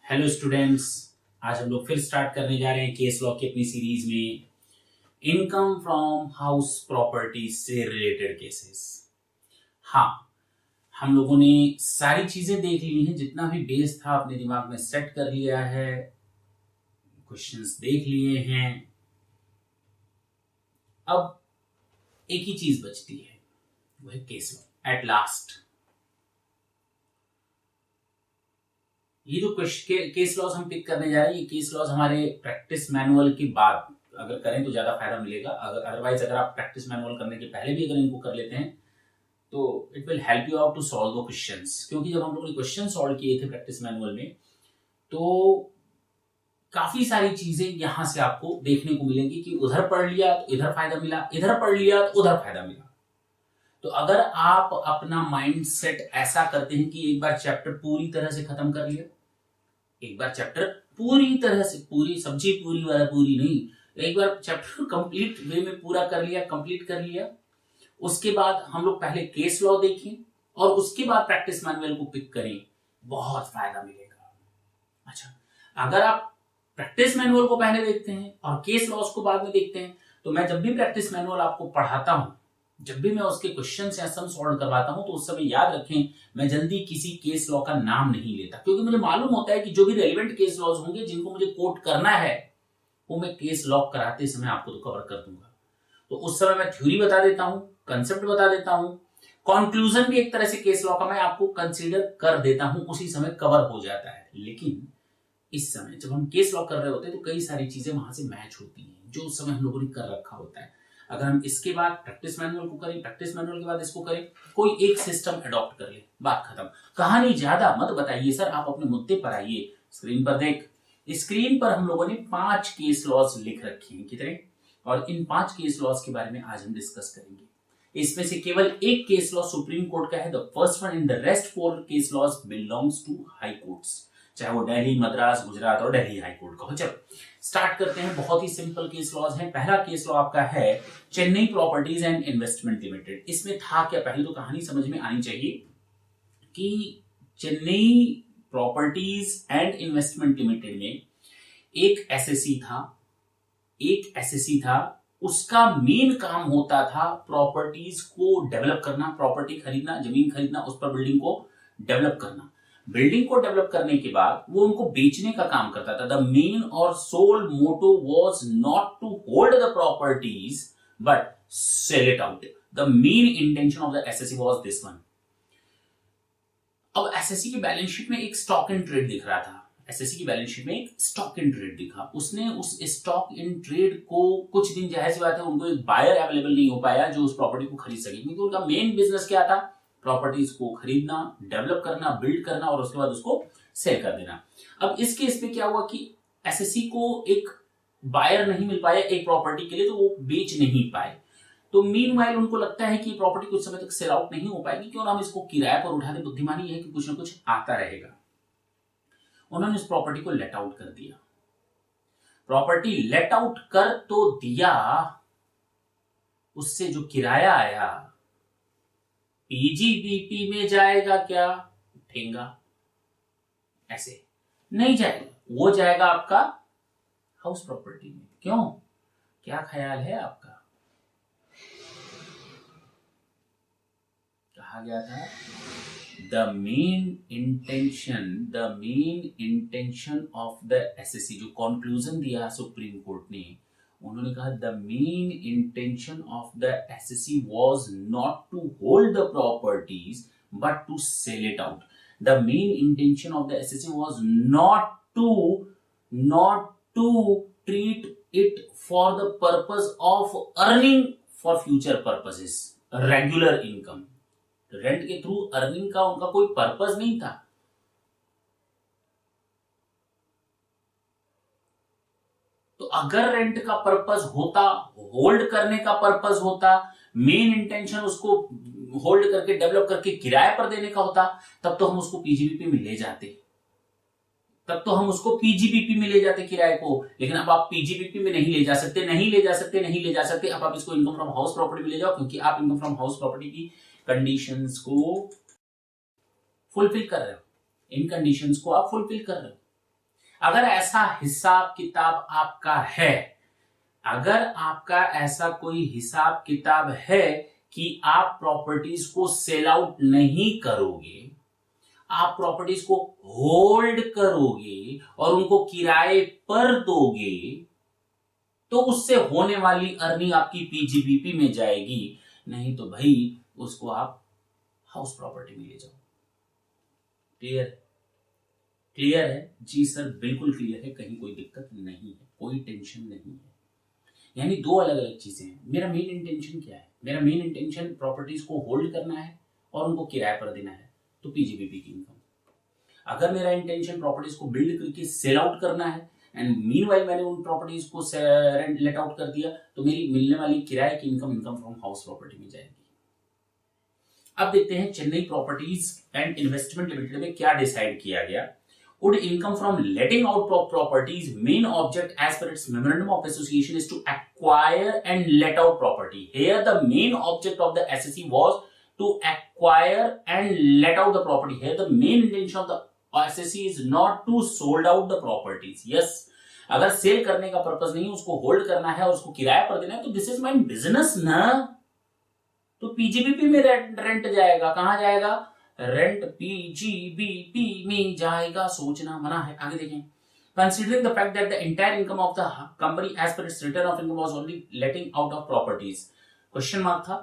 Hello students. आज हम लोग फिर स्टार्ट करने जा रहे हैं केस लॉ की अपनी सीरीज में इनकम फ्रॉम हाउस प्रॉपर्टीज से रिलेटेड केसेस। हाँ, हम लोगों ने सारी चीजें देख ली हैं, जितना भी बेस था अपने दिमाग में सेट कर लिया है, क्वेश्चंस देख लिए हैं। अब एक ही चीज बचती है, वो है केस लॉ। एट लास्ट ये जो केस लॉज हम पिक करने जा रहे हैं, ये केस लॉज हमारे प्रैक्टिस मैनुअल के बाद अगर करें तो ज्यादा फायदा मिलेगा। अगर आप प्रैक्टिस मैनुअल करने के पहले भी अगर इनको कर लेते हैं तो it will help you out to solve the questions. क्योंकि जब हम लोगों ने क्वेश्चन सॉल्व किए थे प्रैक्टिस मैनुअल में तो काफी सारी चीजें यहां से आपको देखने को मिलेंगी कि उधर पढ़ लिया तो इधर फायदा मिला, इधर पढ़ लिया तो उधर फायदा मिला। तो अगर आप अपना माइंड सेट ऐसा करते हैं कि एक बार चैप्टर पूरी तरह से खत्म कर लिया, एक बार चैप्टर पूरी तरह से, पूरी सब्जी पूरी वाला पूरी नहीं, एक बार चैप्टर कंप्लीट वे में पूरा कर लिया, कंप्लीट कर लिया, उसके बाद हम लोग पहले केस लॉ देखें और उसके बाद प्रैक्टिस मैनुअल को पिक करें, बहुत फायदा मिलेगा। अच्छा, अगर आप प्रैक्टिस मैनुअल को पहले देखते हैं और केस लॉस को बाद में देखते हैं, तो मैं जब भी प्रैक्टिस मैनुअल आपको पढ़ाता हूं, जब भी मैं उसके क्वेश्चन या सम सॉल्व करवाता हूं, तो उस समय याद रखें मैं जल्दी किसी केस लॉ का नाम नहीं लेता, क्योंकि मुझे मालूम होता है कि जो भी रेलिवेंट केस लॉज होंगे जिनको मुझे कोट करना है वो मैं केस लॉ कराते समय आपको तो कवर कर दूंगा। तो उस समय मैं थ्योरी बता देता हूं, कंसेप्ट बता देता हूं, कंक्लूजन भी एक तरह से केस लॉ का मैं आपको कंसीडर कर देता हूं, उसी समय कवर हो जाता है। लेकिन इस समय जब हम केस लॉ कर रहे होते हैं तो कई सारी चीजें वहां से मैच होती हैं जो उस समय हम लोगों ने कर रखा होता है। अगर हम इसके बाद प्रैक्टिस मैनुअल को करें, प्रैक्टिस मैनुअल के बाद इसको करें, कोई एक सिस्टम अडॉप्ट कर ले, बात खत्म। कहानी ज्यादा मत बताइए सर, आप अपने मुद्दे पर आइए। स्क्रीन पर देख, स्क्रीन पर हम लोगों ने 5 केस लॉज लिख रखे हैं, कितने, और इन 5 केस लॉज के बारे में आज हम डिस्कस करेंगे। इसमें से केवल एक केस लॉ सुप्रीम कोर्ट का है, the first one, in the rest 4 case laws belongs to high courts, चाहे वो दिल्ली, मद्रास, गुजरात और दिल्ली हाई कोर्ट का हो। चलो स्टार्ट करते हैं। बहुत ही सिंपल केस लॉज है। पहला केस लॉ आपका है Chennai properties and investment limited. इसमें था क्या, पहले तो कहानी समझ में आनी चाहिए कि Chennai properties and investment limited में एक एसएससी था, उसका मेन काम होता था प्रॉपर्टीज को डेवलप करना, प्रॉपर्टी खरीदना, जमीन खरीदना, उस पर बिल्डिंग को डेवलप करना। बिल्डिंग को डेवलप करने के बाद वो उनको बेचने का काम करता था। द मेन और sole motto was not to hold the properties but sell it out. The main intention of the SSC was this one. अब एसएससी की बैलेंस शीट में एक स्टॉक इन ट्रेड दिख रहा था, एसएससी की बैलेंस शीट में एक स्टॉक इन ट्रेड दिखा। उसने उस स्टॉक इन ट्रेड को कुछ दिन, जाहिर सी बात है उनको एक बायर अवेलेबल नहीं हो पाया जो उस प्रॉपर्टी को खरीद सके, क्योंकि उनका मेन बिजनेस क्या था, प्रॉपर्टीज को खरीदना, डेवलप करना, बिल्ड करना और उसके बाद उसको सेल कर देना। अब इस केस में क्या हुआ कि एसएससी को एक बायर नहीं मिल पाया एक प्रॉपर्टी के लिए, तो वो बेच नहीं पाए। तो मीनवाइल उनको लगता है कि प्रॉपर्टी कुछ समय तक सेल आउट नहीं हो पाएगी, क्यों ना हम इसको किराए पर उठा दे, बुद्धिमानी है कि कुछ ना कुछ आता रहेगा। उन्होंने उस प्रॉपर्टी को लेट आउट कर दिया। प्रॉपर्टी लेट आउट कर तो दिया, उससे जो किराया आया पीजीबीपी में जाएगा क्या, ठेंगा, ऐसे नहीं जाएगा, वो जाएगा आपका हाउस प्रॉपर्टी में। क्यों, क्या ख्याल है आपका? कहा गया था the main intention of the SSC, जो कंक्लूजन दिया सुप्रीम कोर्ट ने, उन्होंने कहा the main intention of the SSC was not to hold the properties but to sell it out. The main intention of the SSC was not to treat it for the purpose of earning for future purposes, regular income। Rent के through earning का उनका कोई purpose नहीं था। तो अगर rent का purpose होता, होल्ड करने का पर्पस होता, मेन इंटेंशन उसको होल्ड करके डेवलप करके किराए पर देने का होता, तब तो हम उसको पीजीबीपी में ले जाते, किराए को। लेकिन अब आप पीजीबीपी में नहीं ले जा सकते। अब आप इसको इनकम फ्रॉम हाउस प्रॉपर्टी में ले जाओ, क्योंकि आप इनकम फ्रॉम हाउस प्रॉपर्टी की कंडीशंस को फुलफिल कर रहे हो, इन कंडीशंस को आप फुलफिल कर रहे हो। अगर ऐसा हिसाब किताब आपका है, अगर आपका ऐसा कोई हिसाब किताब है कि आप प्रॉपर्टीज को सेल आउट नहीं करोगे, आप प्रॉपर्टीज को होल्ड करोगे और उनको किराए पर दोगे, तो उससे होने वाली अर्निंग आपकी पीजीबीपी में जाएगी। नहीं तो भाई उसको आप हाउस प्रॉपर्टी में ले जाओ। क्लियर? क्लियर है जी सर, बिल्कुल क्लियर है, कहीं कोई दिक्कत नहीं है, कोई टेंशन नहीं है। यानी दो अलग अलग चीजें हैं। मेरा मेन इंटेंशन क्या है? मेरा मेन इंटेंशन प्रॉपर्टीज को होल्ड करना है और उनको किराए पर देना है, तो पीजीबीपी की इनकम। अगर मेरा इंटेंशन प्रॉपर्टीज को बिल्ड करके सेल आउट करना है एंड मीनवाइल मैंने उन प्रॉपर्टीज को रेंट लेट आउट कर दिया, तो मेरी मिलने वाली किराए की इनकम फ्रॉम हाउस प्रॉपर्टी में जाएगी। अब देखते हैं Chennai properties and investment limited में क्या डिसाइड किया गया। Would income from letting out properties main object as per its memorandum of association is to acquire and let out property. Here the main object of the SSE was to acquire and let out the property. Here the main intention of the SSE is not to sold out the properties. Yes, अगर cell करने का purpose नहीं, उसको hold करना है और उसको किराए पर देना है, तो दिस इज माय बिजनेस ना, तो पीजीबीपी में रेंट जाएगा। कहां जाएगा? रेंट पीजीबीपी में जाएगा। सोचना मना है। आगे देखें। Considering the fact that the entire income of the company as per its return of income was only letting out of properties, question mark था।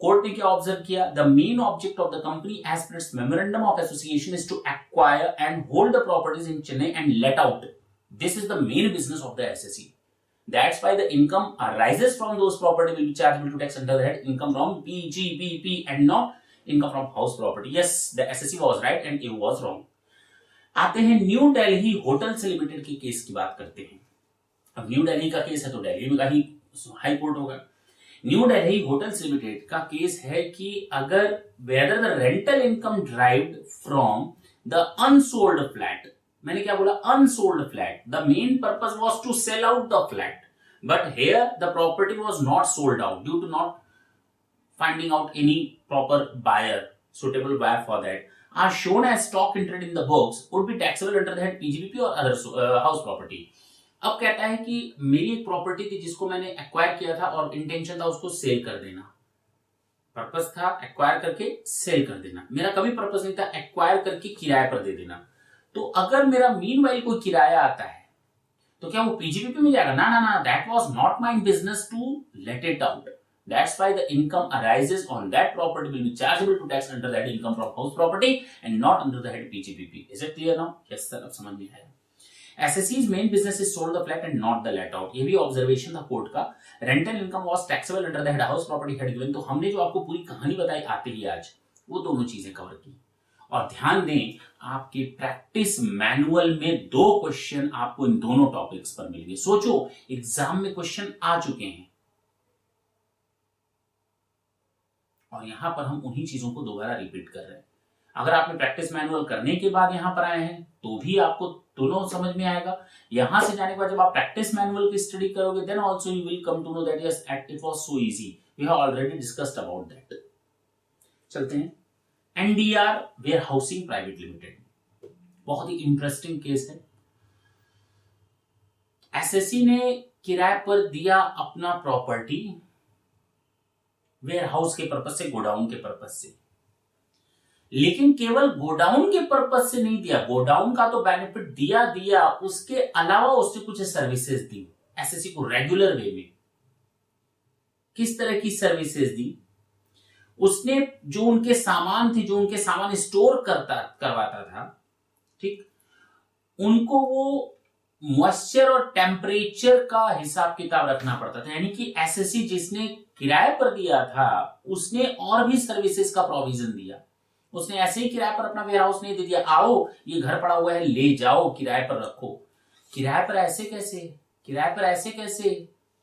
कोर्ट ने क्या ऑब्जर्व किया? The main object of the company as per its memorandum of association is to acquire and hold the properties in Chennai and let out. This is the main business of the SSE. That's why the income arises from those property will be chargeable to tax under the head income from PGBP and not income from house property. Yes, the SSE was right and it was wrong. आते हैं new Delhi hotels limited के case की बात करते हैं। अब new Delhi का case है तो दिल्ली में का ही हाई कोर्ट होगा। न्यू दिल्ली होटल्स लिमिटेड का केस है कि अगर whether the rental income derived from the unsold flat, मैंने क्या बोला? Unsold flat, the main purpose was to sell out the flat, but here the property was not sold out due to not finding out any proper buyer, suitable buyer for that, are shown as stock entered in the books would be taxable under the head PGBP or other house property. अब कहता है कि मेरी एक property थी जिसको मैंने acquire किया था और इंटेंशन था उसको सेल कर देना, पर्पस था एक्वायर करके सेल कर देना, मेरा कभी पर्पस नहीं था एक्वायर करके किराए पर दे देना। तो अगर मेरा मीनवाइल कोई किराया आता है तो क्या वो पीजीबीपी में जाएगा? ना ना ना, that was not my business to let it out. That's why the income arises on that property will be chargeable to tax under that income from house property and not under the head PGBP. Is it clear now? Yes sir, अब समझ में आया। SSE's main business is sold the flat and not the let out. ये भी observation था court का। Rental income was taxable under the head house property head given. तो हमने जो आपको पूरी कहानी बताई आते ही आज, वो दोनों चीजें कवर की। और ध्यान दें, आपके प्रैक्टिस मैनुअल में 2 क्वेश्चन आपको इन दोनों टॉपिक्स पर मिलेंगे। सोचो, एग्जाम में क्वेश्चन आ चुके हैं और यहां पर हम उन्हीं चीजों को दोबारा रिपीट कर रहे हैं। अगर आपने प्रैक्टिस मैनुअल करने के बाद यहां पर आए हैं तो भी आपको दोनों समझ में आएगा। यहां से जाने के बाद जब आप प्रैक्टिस मैनुअल की स्टडी करोगे then also you will come to know that yes it was so easy, we have already discussed about that. चलते हैं। NDR warehousing private limited, बहुत ही इंटरेस्टिंग केस है। एसएससी ने किराए पर दिया अपना प्रॉपर्टी वेयर हाउस के पर्पस से, गोडाउन के पर्पस से, लेकिन केवल गोडाउन के पर्पस से नहीं दिया। गोडाउन का तो बेनिफिट दिया, उसके अलावा उसने कुछ सर्विसेज दी एसएससी को रेगुलर वे में। किस तरह की सर्विसेज दी? उसने जो उनके सामान थे, जो उनके सामान स्टोर करवाता था, ठीक, उनको वो मॉइस्चर और टेम्परेचर का हिसाब किताब रखना पड़ता था। यानी कि एसएससी जिसने किराए पर दिया था उसने और भी सर्विसेज का प्रोविजन दिया। उसने ऐसे ही किराए पर अपना वेयर हाउस नहीं दे दिया, आओ ये घर पड़ा हुआ है ले जाओ किराए पर रखो। किराए पर ऐसे कैसे? किराए पर ऐसे कैसे?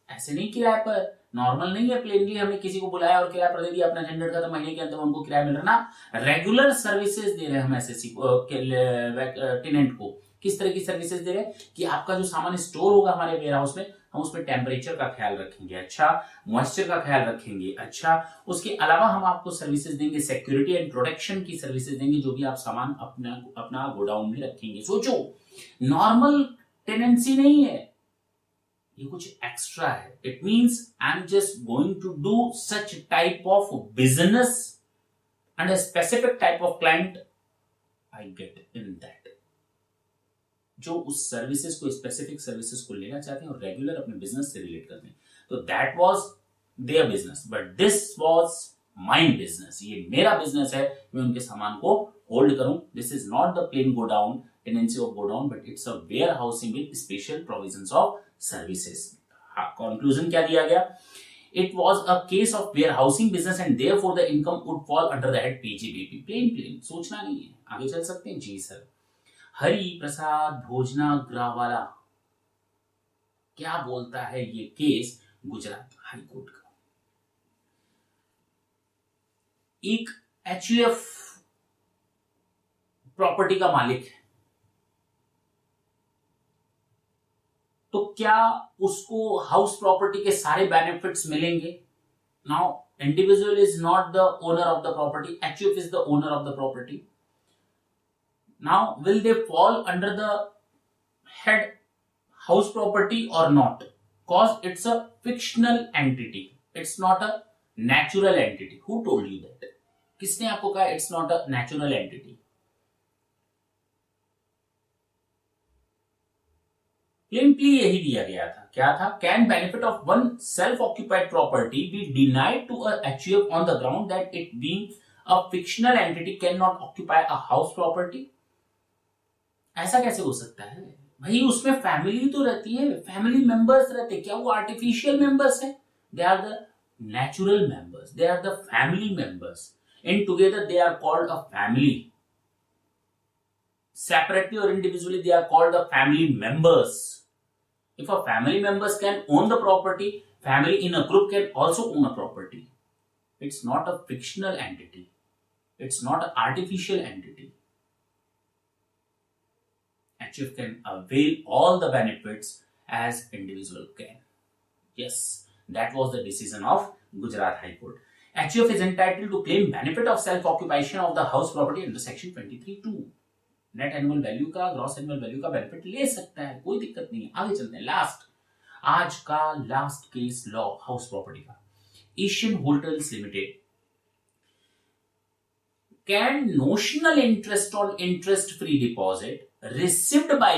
ऐसे नहीं, किराए पर नॉर्मल नहीं है प्लेनली हमने किसी को बुलाया और किराए पर दे दिया, अपना जनरेट का तो महीने के अंदर हमको किराया मिल रहा ना। रेगुलर सर्विसेज दे रहे हैं हम एसएससी टेनेंट को। किस तरह की सर्विसेज दे रहे हैं कि आपका जो सामान स्टोर होगा हमारे वेयर हाउस में, हम उसमें टेम्परेचर का ख्याल रखेंगे, अच्छा, मॉइस्चर का ख्याल रखेंगे, अच्छा, उसके अलावा हम आपको सर्विसेज देंगे, सिक्योरिटी एंड प्रोटेक्शन की सर्विसेज देंगे, जो भी आप सामान अपना गोडाउन में रखेंगे। सोचो, नॉर्मल टेनेंसी नहीं है, ये कुछ एक्स्ट्रा है. It means I am just going to do such type of business and a specific type of client I get in that. जो उस सर्विसेज को, स्पेसिफिक सर्विसेज को लेना चाहते हैं और रेगुलर अपने बिजनेस से रिलेट करते हैं. तो that was their business, but this was mine business. ये मेरा बिजनेस है, मैं उनके सामान को होल्ड करूं. This is not the plain godown, tenancy of godown, but it's a warehousing with special provisions of services. Conclusion क्या दिया गया? It was a case of warehousing business and therefore the income would fall under the head PGBP. Plain सोचना नहीं है. आगे चल सकते हैं. जी सर. हरि प्रसाद भोजनाग्रवाला क्या बोलता है ये केस गुजरात हाई कोर्ट का? एक HUF प्रॉपर्टी का मालिक है, तो क्या उसको हाउस प्रॉपर्टी के सारे बेनिफिट्स मिलेंगे? Now individual is not the owner of the property, HUF is the owner of the property. Now, will they fall under the head house property or not? Because it's a fictional entity. It's not a natural entity. Who told you that? किसने आपको कहा it's not a natural entity? Simply यही दिया गया था. क्या था? Can benefit of one self-occupied property be denied to a HUF on the ground that it being a fictional entity cannot occupy a house property? ऐसा कैसे हो सकता है भाई? उसमें फैमिली तो रहती है, फैमिली मेंबर्स रहते. क्या वो आर्टिफिशियल मेंबर्स है? They are the natural members, they are the family members. In together they are called a family. Separately और individually they are called the family members. If a family members can own the property, family in a group can also own a property. It's not a fictional entity, it's not a artificial entity. HUF can avail all the benefits as individual can. Yes, that was the decision of Gujarat High Court. HUF is entitled to claim benefit of self-occupation of the house property under section 23(2). Net annual value का, gross annual value का benefit ले सकता है, कोई दिक्कत नहीं है. आगे चलते हैं. लास्ट, आज का last case law house property का. Asian Hotels Limited. Can notional interest on interest-free deposit received by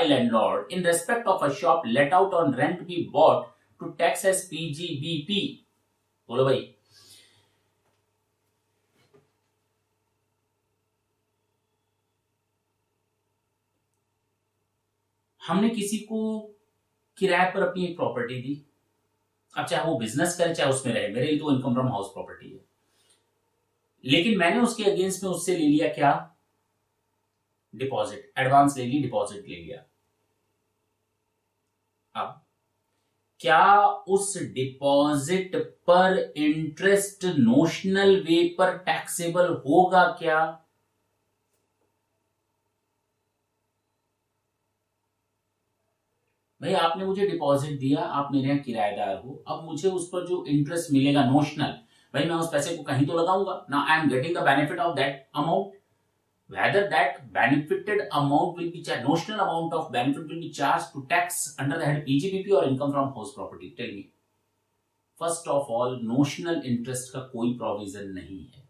landlord in respect of a shop let out on rent be bought to tax as PGBP? बोलो भाई. हमने किसी को किराए पर अपनी एक प्रॉपर्टी दी. अब चाहे वो बिजनेस करे चाहे उसमें रहे, मेरे लिए तो इनकम फ्रॉम हाउस प्रॉपर्टी है. लेकिन मैंने उसके अगेंस्ट में उससे ले लिया क्या? डिपॉजिट. एडवांस ले ली, डिपॉजिट ले लिया. अब क्या उस डिपॉजिट पर इंटरेस्ट नोशनल वे पर टैक्सेबल होगा क्या? भाई आपने मुझे डिपॉजिट दिया, आप मेरे यहाँ किराएदार हो. अब मुझे उस पर जो इंटरेस्ट मिलेगा नोशनल, भाई मैं उस पैसे को कहीं तो लगाऊंगा ना. I am getting the benefit of that amount. Whether that benefited amount will be charged, notional amount of benefit will be charged to tax under the head PGBP or income from house property. Tell me. First of all, notional interest का कोई provision नहीं है.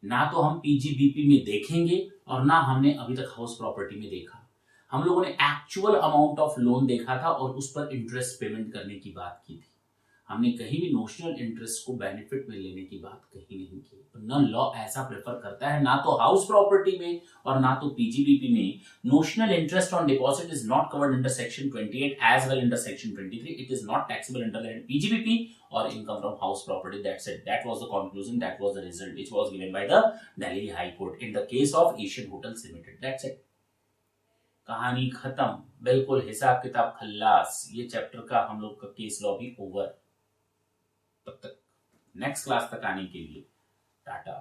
ना तो हम PGBP में देखेंगे और ना हमने अभी तक हाउस प्रॉपर्टी में देखा. हम लोगों ने एक्चुअल अमाउंट ऑफ लोन देखा था और उस पर इंटरेस्ट पेमेंट करने की बात की थी. हमने कहीं भी नोशनल इंटरेस्ट को बेनिफिट में लेने की बात कहीं नहीं की. न लॉ ऐसा प्रेफर करता है, ना तो हाउस प्रॉपर्टी में और ना तो पीजीबीपी में. Notional interest on deposit is not covered under section 28 as well under section 23. It is not taxable under the PGBP और income from house property. That's it. That was the conclusion, that was the result which was given by the Delhi High Court in the case of Asian Hotels Limited. That's it. कहानी खत्म, बिल्कुल हिसाब किताब खल्लास. ये chapter का हम लोग का केस लॉ भी ओवर. तब तक नेक्स्ट क्लास तक आने के लिए टाटा.